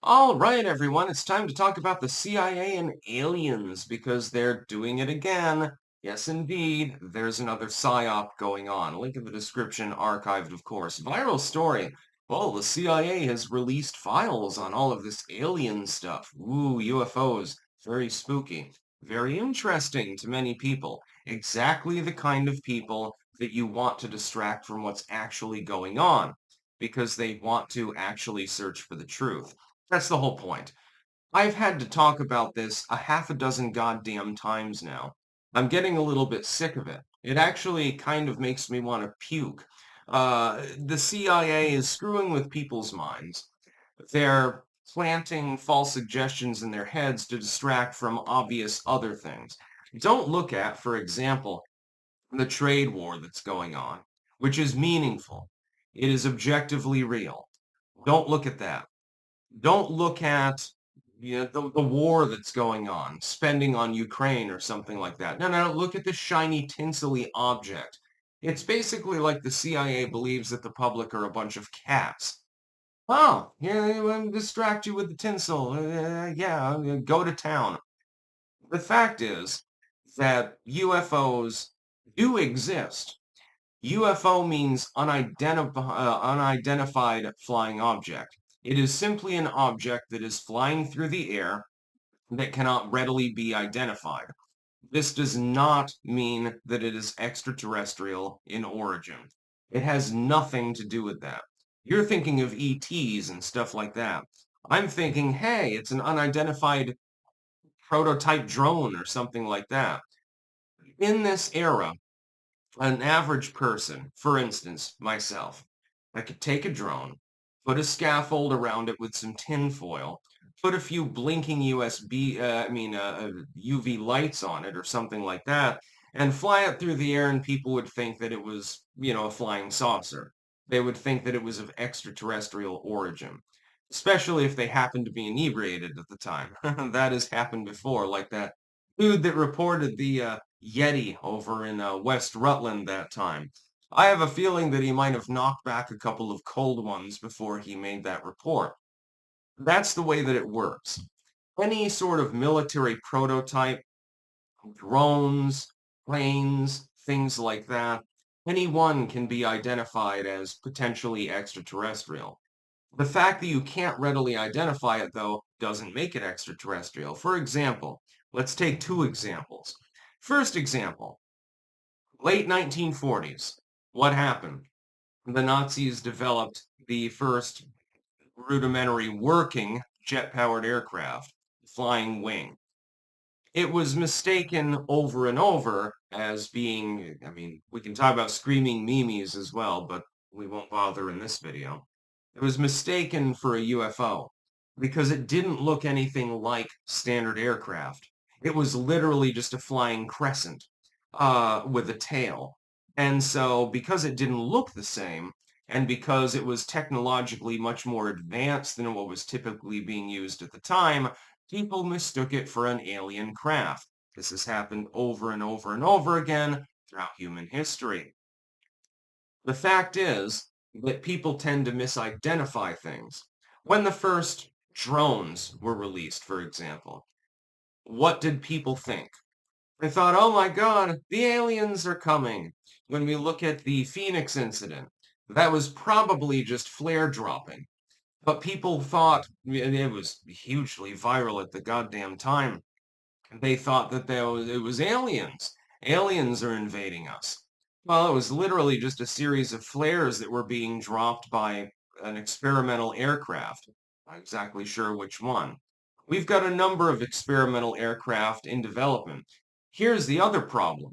All right, everyone, it's time to talk about the CIA and aliens because they're doing it again. Yes, indeed, there's another PSYOP going on. Link in the description, archived, of course. Viral story. Well, the CIA has released files on all of this alien stuff. Ooh, UFOs. Very spooky. Very interesting to many people. Exactly the kind of people that you want to distract from what's actually going on because they want to actually search for the truth. That's the whole point. I've had to talk about this a half a dozen goddamn times now. I'm getting a little bit sick of it. It actually kind of makes me want to puke. The CIA is screwing with people's minds. They're planting false suggestions in their heads to distract from obvious other things. Don't look at, for example, the trade war that's going on, which is meaningful. It is objectively real. Don't look at that. Don't look at the war that's going on, spending on Ukraine or something like that. No, no, look at the shiny, tinselly object. It's basically like the CIA believes that the public are a bunch of cats. Oh, yeah, distract you with the tinsel. Yeah, go to town. The fact is that UFOs do exist. UFO means unidentified flying object. It is simply an object that is flying through the air that cannot readily be identified. This does not mean that it is extraterrestrial in origin. It has nothing to do with that. You're thinking of ETs and stuff like that. I'm thinking, hey, it's an unidentified prototype drone or something like that. In this era, an average person, for instance, myself, I could take a drone, put a scaffold around it with some tinfoil, put a few blinking UV lights on it or something like that, and fly it through the air, and people would think that it was, a flying saucer. They would think that it was of extraterrestrial origin, especially if they happened to be inebriated at the time. That has happened before, like that dude that reported the Yeti over in West Rutland that time. I have a feeling that he might have knocked back a couple of cold ones before he made that report. That's the way that it works. Any sort of military prototype, drones, planes, things like that, any one can be identified as potentially extraterrestrial. The fact that you can't readily identify it, though, doesn't make it extraterrestrial. For example, let's take two examples. First example, late 1940s. What happened? The Nazis developed the first rudimentary working jet-powered aircraft, Flying Wing. It was mistaken over and over as being, we can talk about screaming memes as well, but we won't bother in this video. It was mistaken for a UFO because it didn't look anything like standard aircraft. It was literally just a flying crescent with a tail. And so because it didn't look the same, and because it was technologically much more advanced than what was typically being used at the time, people mistook it for an alien craft. This has happened over and over and over again throughout human history. The fact is that people tend to misidentify things. When the first drones were released, for example, what did people think? They thought, oh my God, the aliens are coming. When we look at the Phoenix incident, that was probably just flare dropping. But people thought, it was hugely viral at the goddamn time. They thought that it was aliens. Aliens are invading us. Well, it was literally just a series of flares that were being dropped by an experimental aircraft. Not exactly sure which one. We've got a number of experimental aircraft in development. Here's the other problem.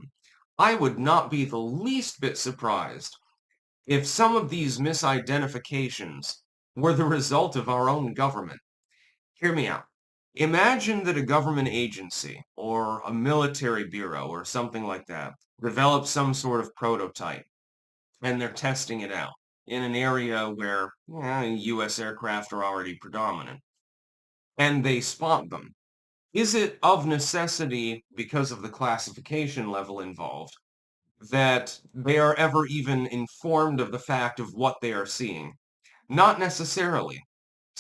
I would not be the least bit surprised if some of these misidentifications were the result of our own government. Hear me out. Imagine that a government agency or a military bureau or something like that develops some sort of prototype and they're testing it out in an area where U.S. aircraft are already predominant and they spot them. Is it of necessity, because of the classification level involved, that they are ever even informed of the fact of what they are seeing? Not necessarily.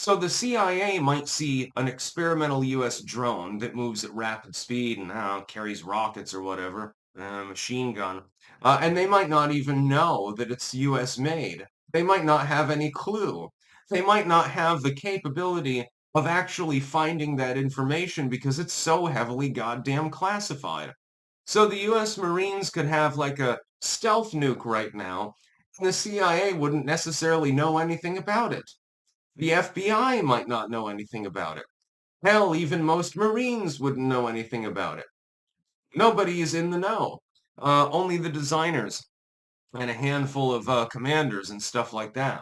So the CIA might see an experimental US drone that moves at rapid speed and carries rockets or whatever, machine gun, and they might not even know that it's US made. They might not have any clue. They might not have the capability of actually finding that information because it's so heavily goddamn classified. So the US Marines could have like a stealth nuke right now, and the CIA wouldn't necessarily know anything about it. The FBI might not know anything about it. Hell, even most Marines wouldn't know anything about it. Nobody is in the know. Only the designers and a handful of commanders and stuff like that.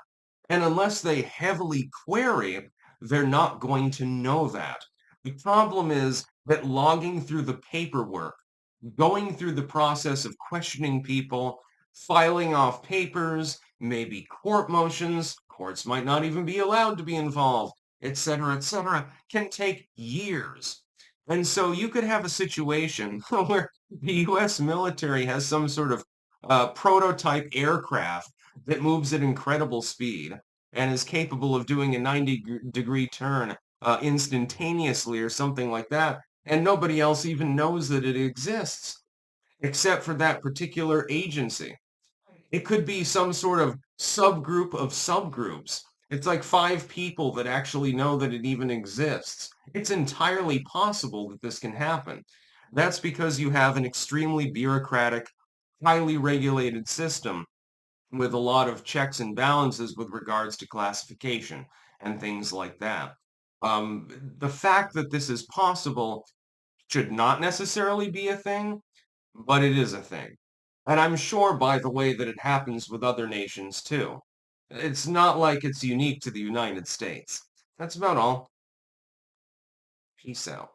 And unless they heavily query, they're not going to know that. The problem is that logging through the paperwork, going through the process of questioning people, filing off papers, maybe court motions, courts might not even be allowed to be involved, etc., can take years. And so you could have a situation where the US military has some sort of prototype aircraft that moves at incredible speed and is capable of doing a 90-degree turn instantaneously or something like that, and nobody else even knows that it exists except for that particular agency. It could be some sort of subgroup of subgroups. It's like 5 people that actually know that it even exists. It's entirely possible that this can happen. That's because you have an extremely bureaucratic, highly regulated system with a lot of checks and balances with regards to classification and things like that. The fact that this is possible should not necessarily be a thing, but it is a thing. And I'm sure by the way that it happens with other nations too. It's not like it's unique to the United States. That's about all. Peace out.